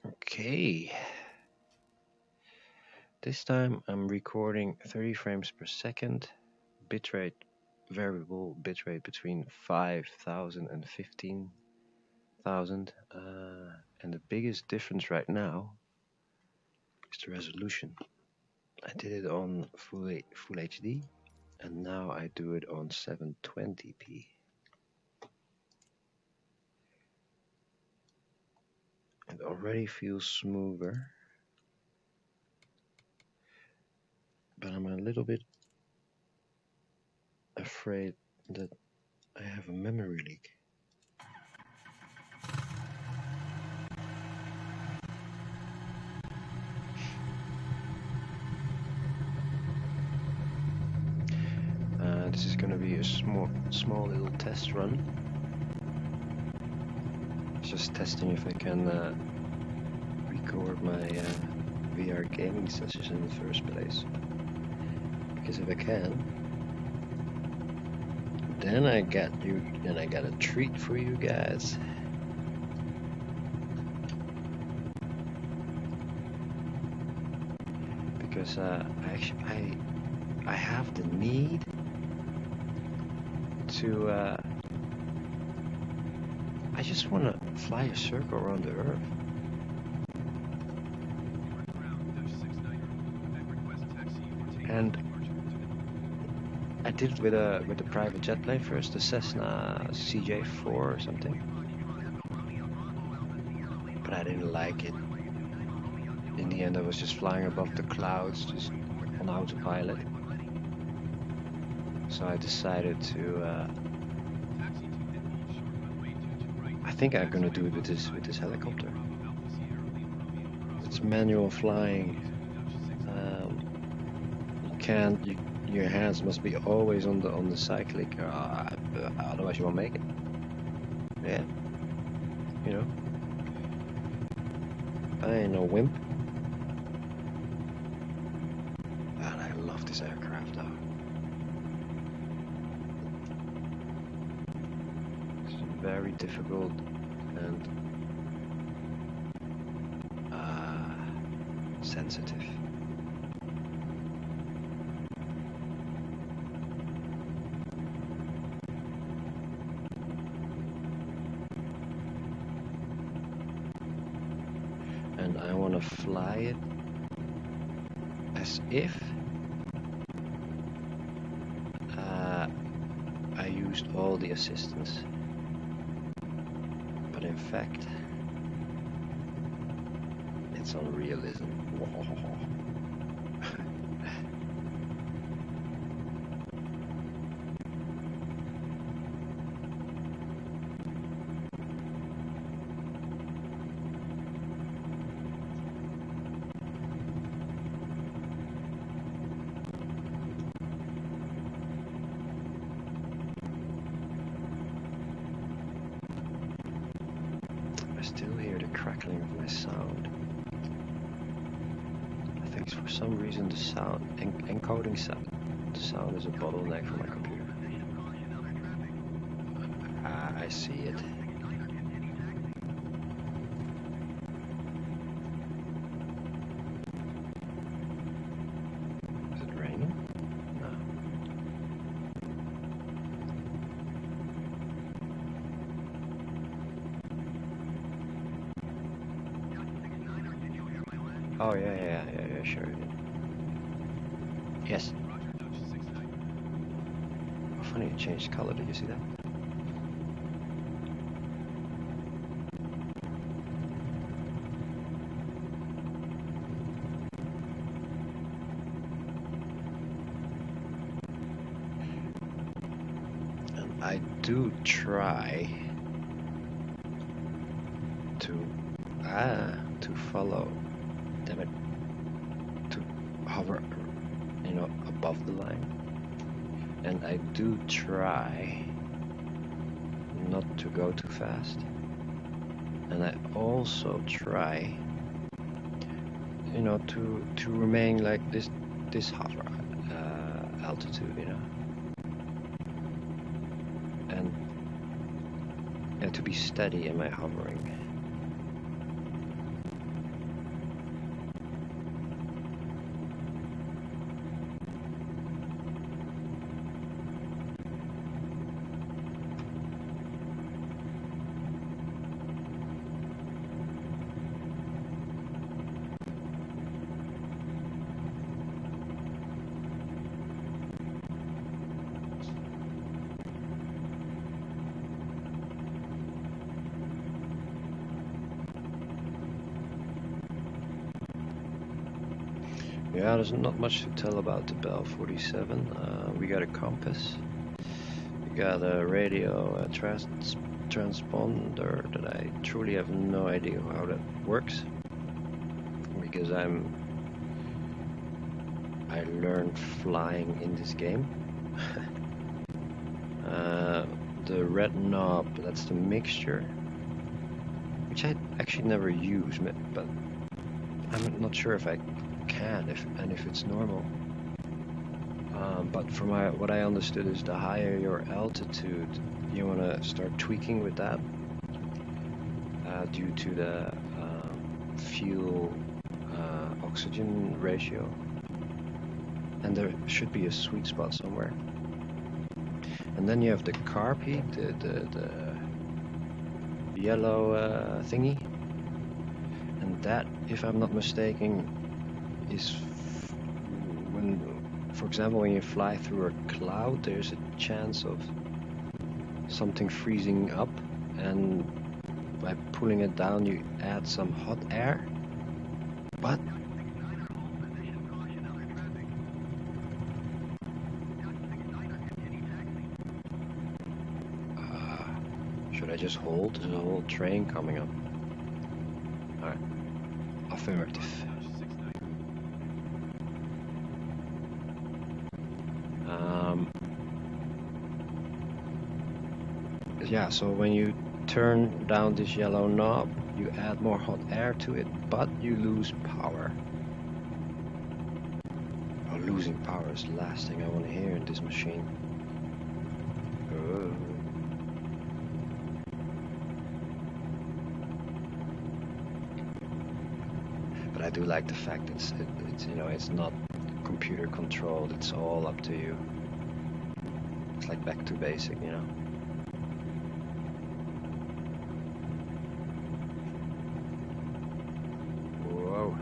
Okay. This time I'm recording 30 frames per second, bitrate, variable bitrate between 5,000 and 15,000. And the biggest difference right now is the resolution. I did it on full HD, and now I do it on 720p. It already feels smoother, but I'm a little bit afraid that I have a memory leak. This is going to be a small little test run. Just testing if I can record my VR gaming sessions in the first place. Because if I can, then I got a treat for you guys. Because I have the need to I just want to fly a circle around the Earth. And I did it with a private jet plane first, the Cessna CJ4 or something. But I didn't like it. In the end, I was just flying above the clouds, just on autopilot. So I decided to. I think I'm gonna do it with this helicopter. It's manual flying. You can't. Your hands must be always on the cyclic, otherwise you won't make it. Yeah, you know. I ain't no wimp. And I love this aircraft though. It's very difficult and sensitive. And I want to fly it as if I used all the assistance, but in fact it's on realism. I still hear the crackling of my sound. I think for some reason the sound, encoding sound, the sound is a bottleneck for my computer. I see it. Is it raining? No. Oh yeah, sure it did. Yes. Oh, funny, it changed color. Did you see that? And I do try to follow. Damn it. To hover, above the line. And I do try not to go too fast. And I also try, to remain like this hover altitude, and to be steady in my hovering. Yeah, there's not much to tell about the Bell 47. We got a compass. We got a radio transponder that I truly have no idea how that works, because I learned flying in this game. The red knob, that's the mixture, which I actually never use, but I'm not sure if I can, if it's normal. But from what I understood is the higher your altitude, you want to start tweaking with that due to the fuel oxygen ratio, and there should be a sweet spot somewhere. And then you have the carb heat, the yellow thingy, and that, if I'm not mistaken, is when, for example, when you fly through a cloud, there's a chance of something freezing up, and by pulling it down you add some hot air. But should I just hold? There's a whole train coming up. Alright. Affirmative. Yeah, so when you turn down this yellow knob, you add more hot air to it, but you lose power. Oh, losing power is the last thing I want to hear in this machine. But I do like the fact it's you know, it's not computer controlled, it's all up to you. It's like back to basic, you know. Whoa.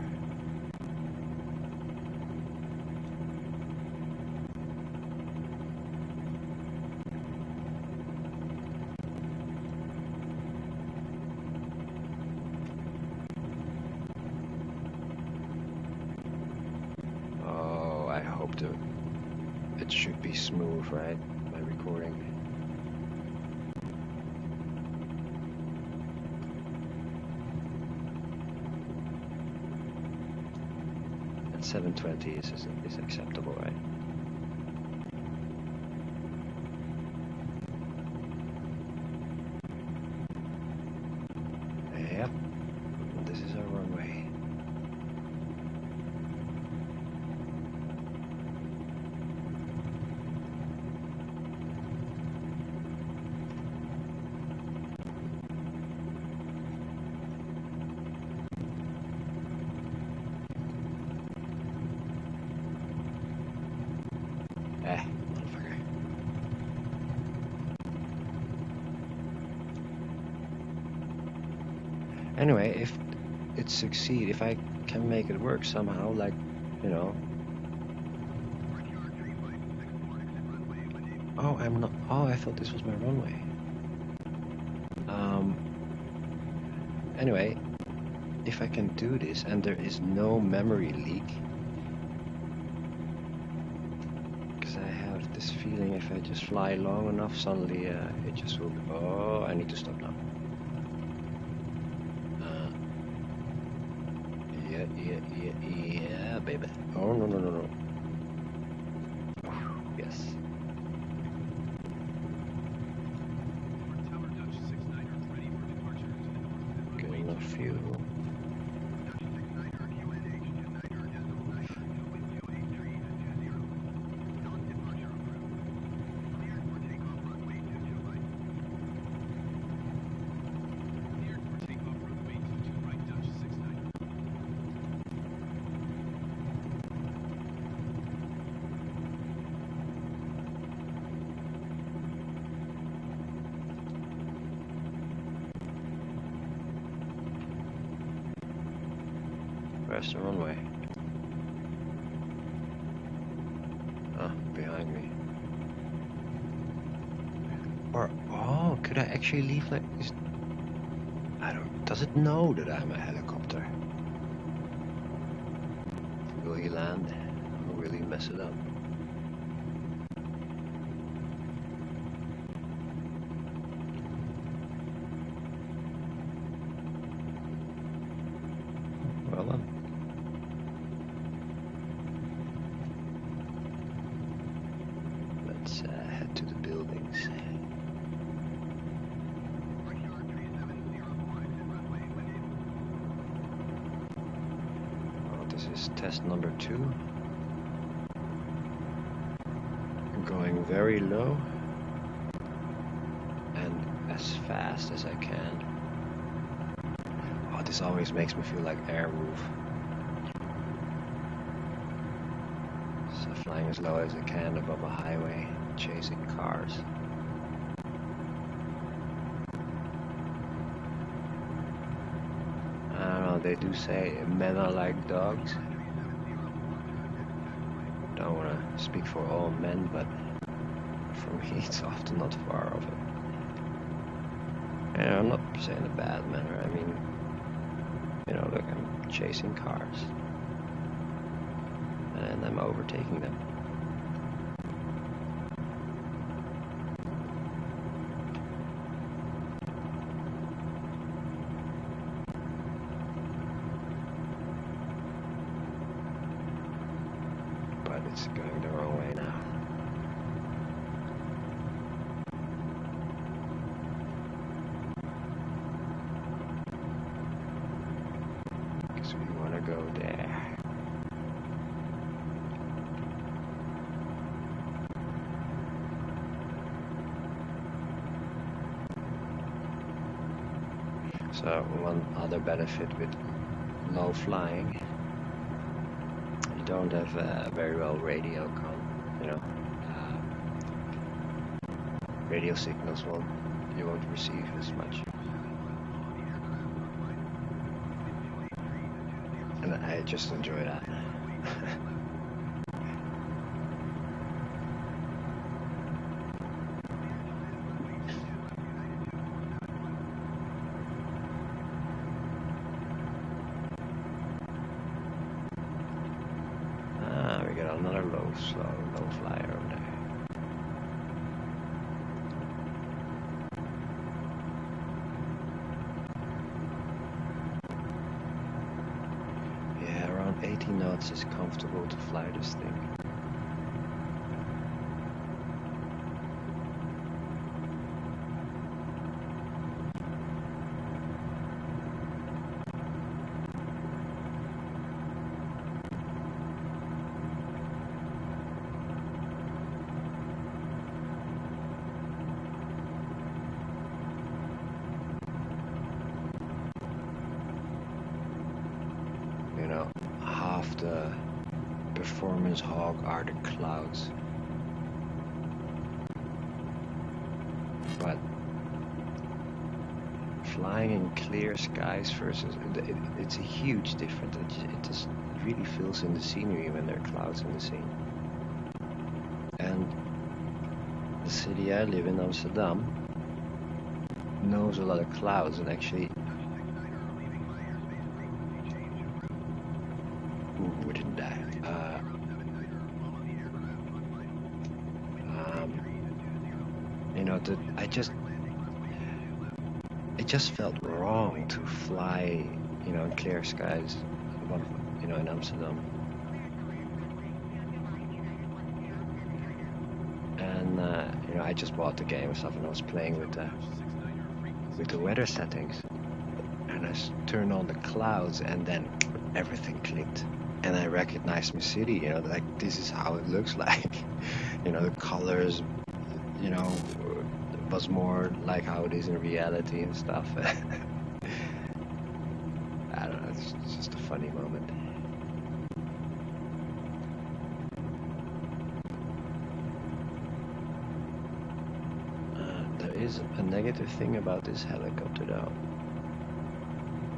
Oh, I hope it should be smooth, right? My recording. And 720 is acceptable, right? Yep. This is our runway. Motherfucker. Anyway, if it succeeds, if I can make it work somehow, like, you know. Oh, I'm not. Oh, I thought this was my runway. Anyway, if I can do this and there is no memory leak, because I have this feeling if I just fly long enough, suddenly it just will be, oh, I need to stop now. Yeah, baby. Oh, no. Oh, yes. Good enough fuel. Where's the runway? Ah, behind me. Or, oh, could I actually leave like this? I don't, does it know that I'm a helicopter? will he land or will he mess it up? Well done. Let's head to the buildings. This is test number 2. I'm going very low and as fast as I can. Oh, this always makes me feel like air roof. So flying as low as I can above a highway, chasing cars. They do say men are like dogs. Don't want to speak for all men, but for me it's often not far off it. And I'm not saying in a bad manner. I mean, you know, look, I'm chasing cars and I'm overtaking them. It's going the wrong way now. Because we want to go there. So one other benefit with low flying, don't have very well radio radio signals you won't receive as much, and I just enjoy that. We got another low flyer over there. Yeah, around 80 knots is comfortable to fly this thing. Half the performance hog are the clouds, but flying in clear skies versus it's a huge difference. It just really fills in the scenery when there are clouds in the scene. And the city I live in, Amsterdam, knows a lot of clouds, and actually we didn't die. You know, it just felt wrong to fly, you know, in clear skies above, you know, in Amsterdam. And you know, I just bought the game and stuff, and I was playing with the weather settings, and I turned on the clouds, and then everything clicked. And I recognized my city, you know, like this is how it looks like. You know, the colors, you know, was more like how it is in reality and stuff. I don't know, it's just a funny moment. There is a negative thing about this helicopter though.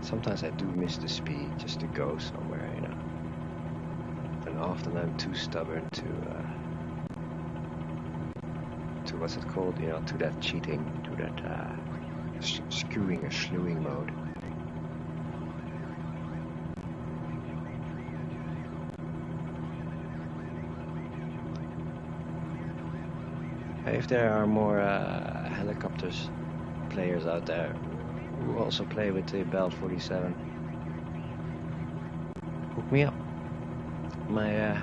Sometimes I do miss the speed just to go somewhere, you know. And often I'm too stubborn to what's it called, you know, to that cheating, to that skewing or slewing mode. if there are more helicopters players out there who also play with the Bell 47, hook me up. My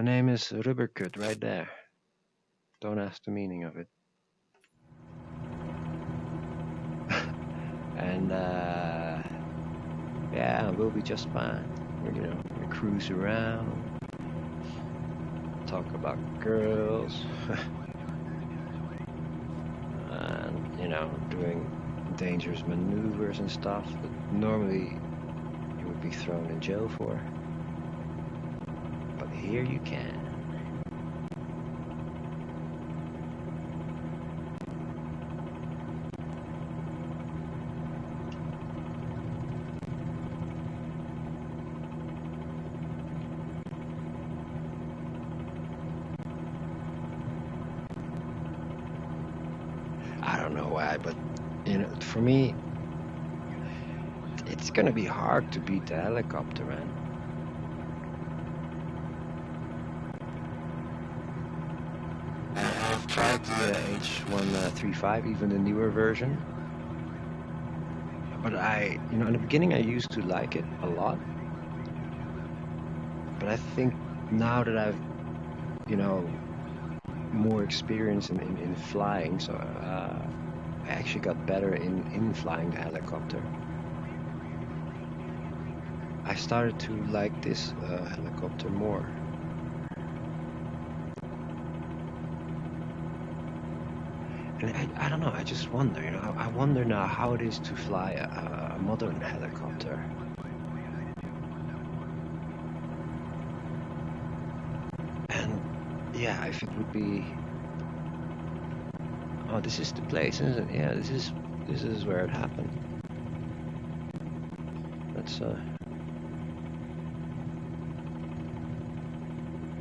name is Rubberkut right there. Don't ask the meaning of it. And yeah, we'll be just fine. We'll cruise around, talk about girls, and doing dangerous maneuvers and stuff that normally you would be thrown in jail for. But here you can. I don't know why, but for me, it's gonna be hard to beat the helicopter, man. I've tried the H135, even the newer version, but in the beginning I used to like it a lot, but I think now that I've, more experience in flying, so I actually got better in flying the helicopter. I started to like this helicopter more. And I don't know, I just wonder, I wonder now how it is to fly a modern helicopter. And yeah, if it would be... Oh, this is the place, isn't it? Yeah, this is where it happened. Let's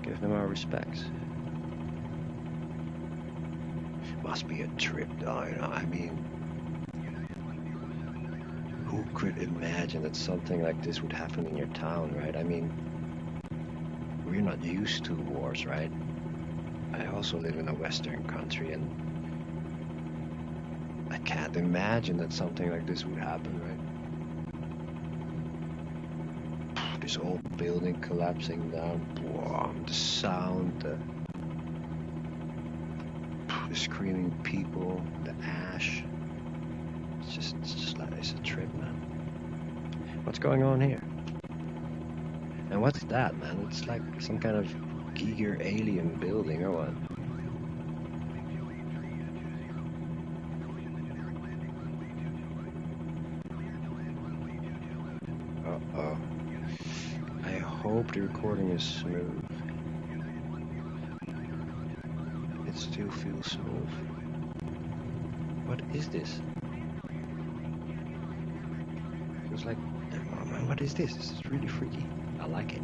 give them our respects. Must be a trip, though, I mean, who could imagine that something like this would happen in your town, right? I mean, we're not used to wars, right? I also live in a Western country, and I can't imagine that something like this would happen, right? This old building collapsing down, wow, the sound, the screaming people, the ash. It's just like, it's a trip, man. What's going on here? And what's that, man? It's like some kind of Giger alien building or what? Uh-oh. I hope the recording is smooth. It still feels smooth. What is this? Feels like... Oh man, what is this? This is really freaky. I like it.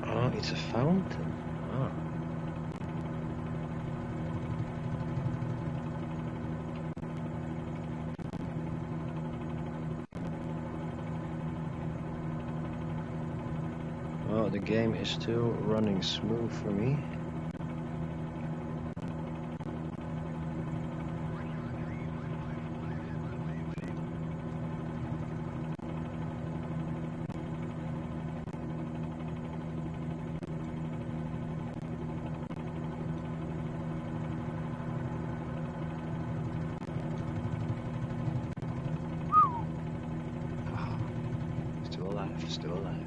Oh, it's a fountain. Oh. Oh, the game is still running smooth for me. Still alive.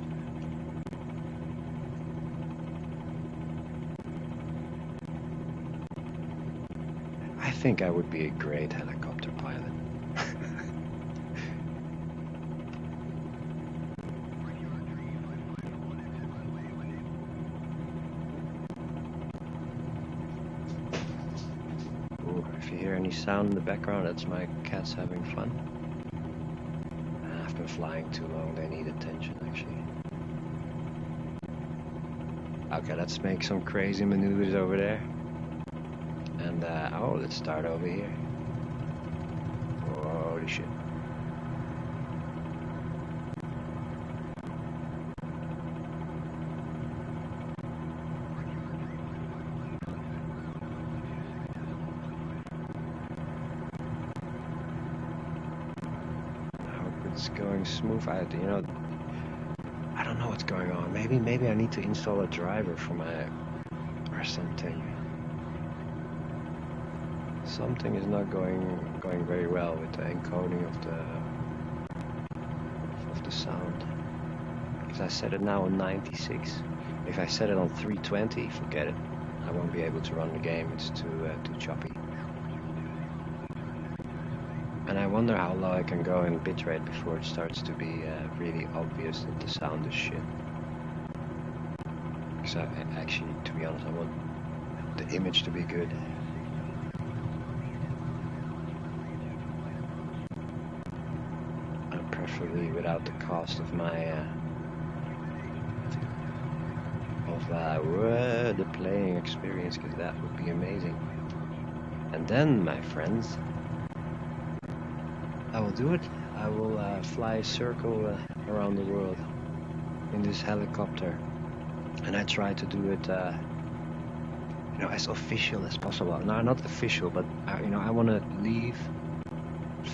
I think I would be a great helicopter pilot. Ooh, if you hear any sound in the background, that's my cats having fun. I've been flying too long, they need attention actually. Okay, let's make some crazy maneuvers over there. And oh, let's start over here. It's going smooth. I don't know what's going on. Maybe I need to install a driver for my or something. Something is not going very well with the encoding of the sound. Because I set it now on 96. If I set it on 320, forget it. I won't be able to run the game. It's too choppy. And I wonder how low I can go in bitrate before it starts to be really obvious that the sound is shit. Because actually, to be honest, I want the image to be good. And preferably without the cost of my the playing experience, because that would be amazing. And then, my friends, I will do it. I will fly a circle around the world in this helicopter, and I try to do it, as official as possible. No, not official, but I want to leave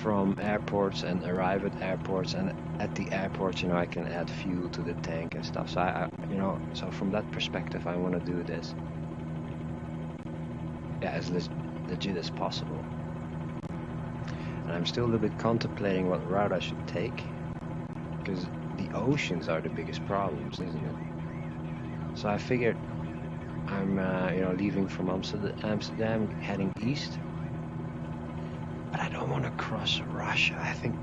from airports and arrive at airports, and at the airports, I can add fuel to the tank and stuff. So so from that perspective, I want to do this, as legit as possible. And I'm still a little bit contemplating what route I should take, because the oceans are the biggest problems, isn't it? So I figured I'm, leaving from Amsterdam, heading east. But I don't want to cross Russia. I think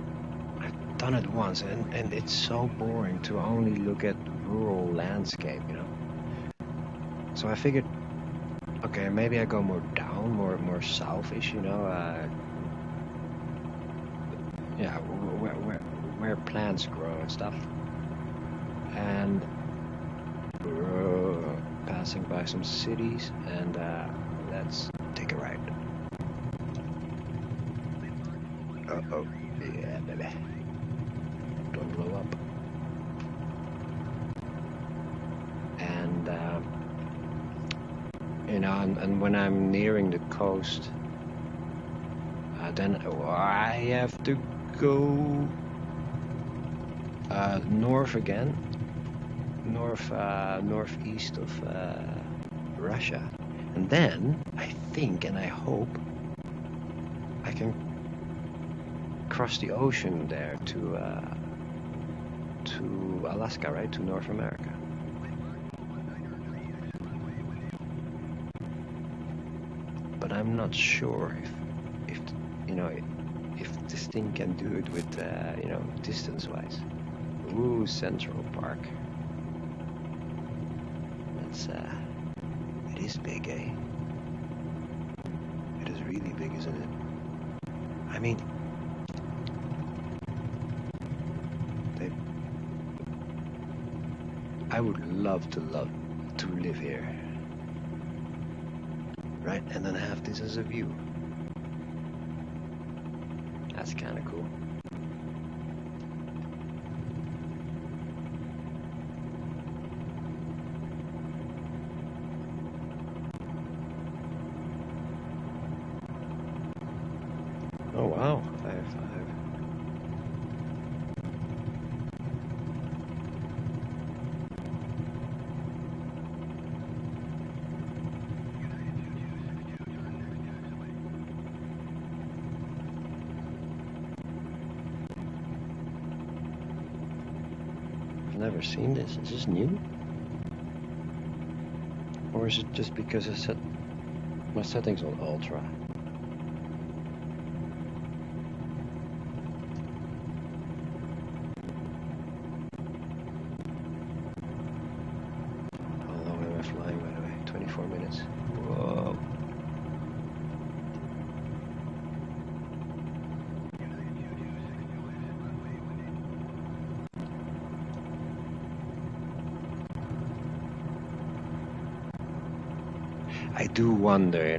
I've done it once, and it's so boring to only look at rural landscape, So I figured, okay, maybe I go more down, more south-ish, where plants grow and stuff. And passing by some cities, and let's take a ride. Oh, yeah, baby. Don't blow up. And, and when I'm nearing the coast, then I have to go north again. Northeast of Russia. And then, I think and I hope I can cross the ocean there to Alaska, right? To North America. But I'm not sure if this thing can do it with distance-wise. Ooh, Central Park. That's it is big, eh? It is really big, isn't it? I mean, I would love to live here, right? And then have this as a view. That's kind of cool. Oh wow, 5.5. I've never seen this. Is this new? Or is it just because I set my settings on ultra? Flying, by the way, 24 minutes. Whoa. I do wonder,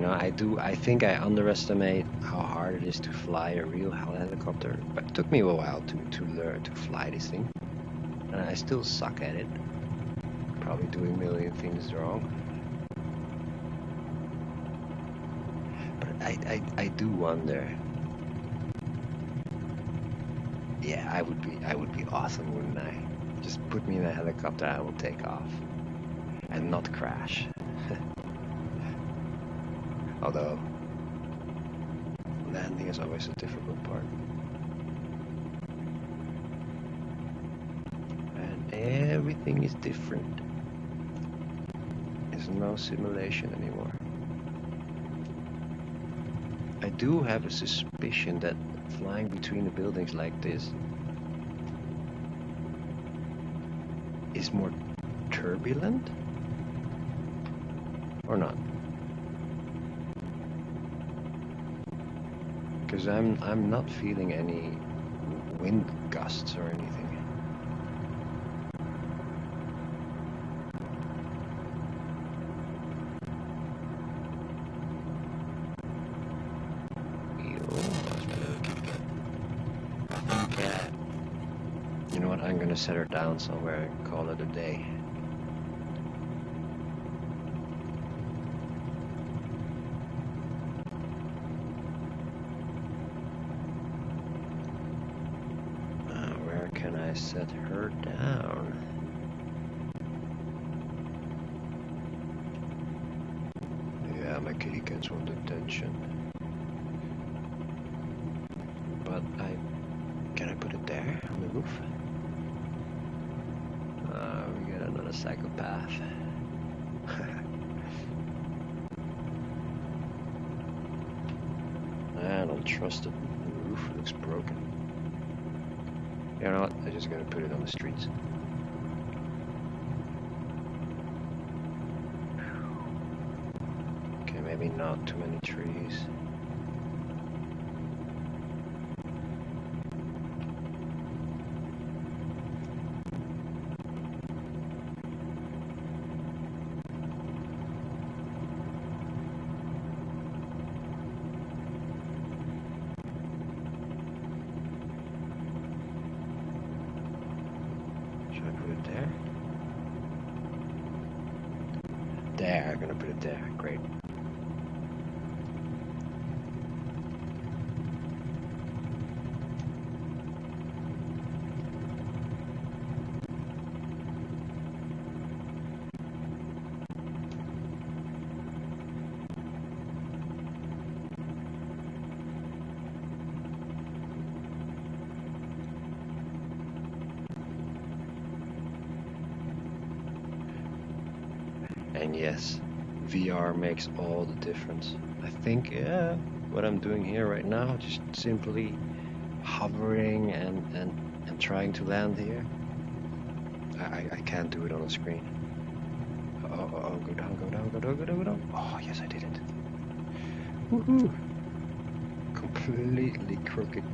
I think I underestimate how hard it is to fly a real helicopter. But it took me a while to learn to fly this thing. And I still suck at it. Probably doing a million things wrong. But I do wonder. Yeah, I would be awesome, wouldn't I? Just put me in a helicopter, I will take off. And not crash. Although, landing is always a difficult part. And everything is different. There's no simulation anymore. I do have a suspicion that flying between the buildings like this is more turbulent, or not? Because I'm not feeling any wind gusts or anything. You know what? I'm gonna set her down somewhere and call it a day. Where can I set her down? Yeah, my kitty cats want attention. But can I put it there on the roof? We got another psychopath. I don't trust it. The roof looks broken. You know what? I'm just gonna put it on the streets. Okay, maybe not too many trees. There, I'm gonna put it there. Great. And yes, VR makes all the difference. I think, yeah, what I'm doing here right now, just simply hovering and trying to land here. I can't do it on the screen. Oh, go down, go down, go down, go down, go down. Oh, yes, I did it. Woohoo! Completely crooked.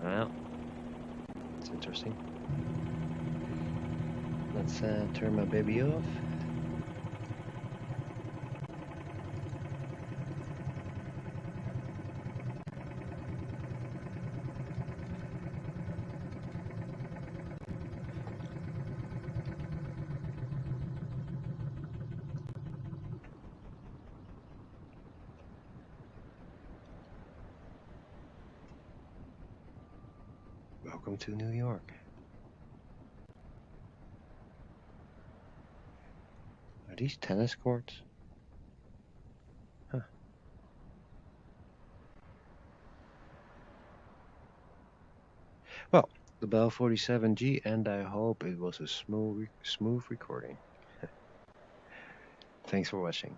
Well, it's interesting. Let's turn my baby off. Welcome to New York. Are these tennis courts? Huh. Well, the Bell 47G, and I hope it was a smooth recording. Thanks for watching.